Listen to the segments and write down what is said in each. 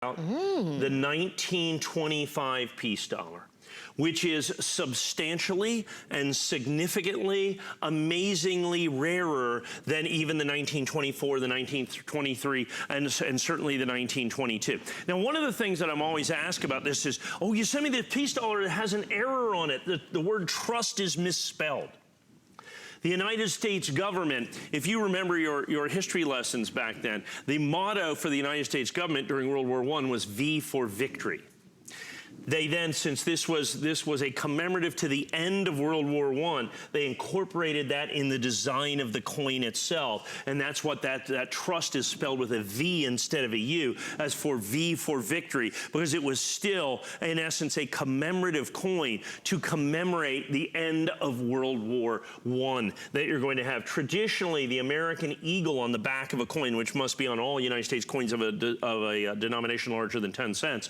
The 1925 peace dollar, which is substantially and significantly, amazingly rarer than even the 1924, the 1923, and certainly the 1922. Now, one of the things that I'm always asked about this is, oh, you sent me the peace dollar that has an error on it. The word trust is misspelled. The United States government, if you remember your history lessons back then, the motto for the United States government during World War I was V for victory. They then, since this was a commemorative to the end of World War I, they incorporated that in the design of the coin itself. And that's what that trust is spelled with a V instead of a U, as for V for victory, because it was still, in essence, a commemorative coin to commemorate the end of World War I that you're going to have. Traditionally, the American eagle on the back of a coin, which must be on all United States coins of a denomination larger than 10 cents,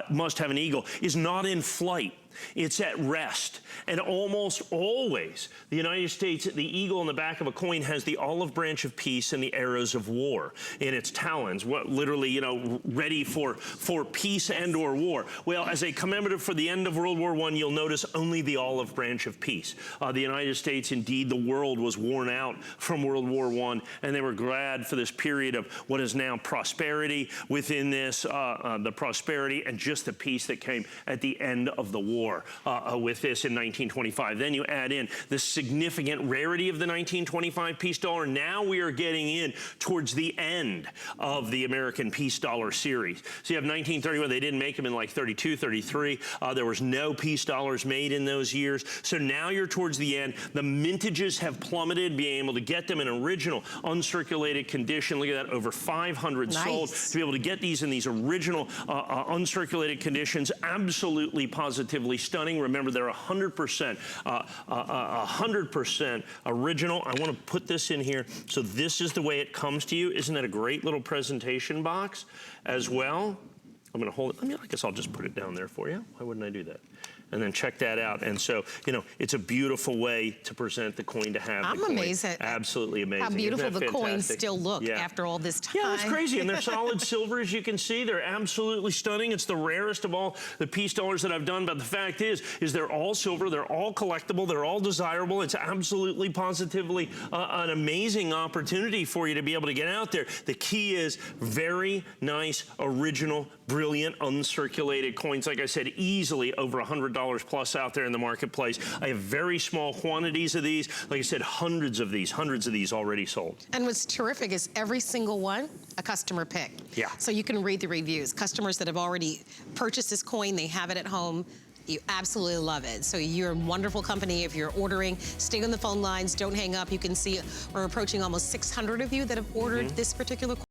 must have an eagle, is not in flight. It's at rest. And almost always, the United States, the eagle on the back of a coin has the olive branch of peace and the arrows of war in its talons, literally, you know, ready for peace and or war. Well, as a commemorative for the end of World War I, you'll notice only the olive branch of peace. The United States, indeed, the world was worn out from World War I, and they were glad for this period of what is now prosperity within this, the prosperity and just the peace that came at the end of the war. With this in 1925. Then you add in the significant rarity of the 1925 peace dollar. Now we are getting in towards the end of the American peace dollar series. So you have 1931, they didn't make them in like 32, 33. There was no peace dollars made in those years. So now you're towards the end. The mintages have plummeted, being able to get them in original uncirculated condition. Look at that, over 500 sold. To be able to get these in these original uncirculated conditions, absolutely positively stunning. Remember, they're 100% original. I want to put this in here. So this is the way it comes to you. Isn't that a great little presentation box as well? I'm going to hold it. I guess I'll just put it down there for you. Why wouldn't I do that? And then check that out. And so, you know, it's a beautiful way to present the coin to have. I'm amazed at absolutely amazing. How beautiful the coins still look after all this time. Yeah, it's crazy. And they're solid silver, as you can see. They're absolutely stunning. It's the rarest of all the peace dollars that I've done. But the fact is they're all silver. They're all collectible. They're all desirable. It's absolutely, positively an amazing opportunity for you to be able to get out there. The key is very nice, original, brilliant, uncirculated coins. Like I said, easily over $100 plus out there in the marketplace. I have very small quantities of these. Like I said, hundreds of these already sold. And what's terrific is every single one, a customer pick. Yeah. So you can read the reviews. Customers that have already purchased this coin, they have it at home. You absolutely love it. So you're a wonderful company. If you're ordering, stay on the phone lines, don't hang up. You can see we're approaching almost 600 of you that have ordered this particular coin.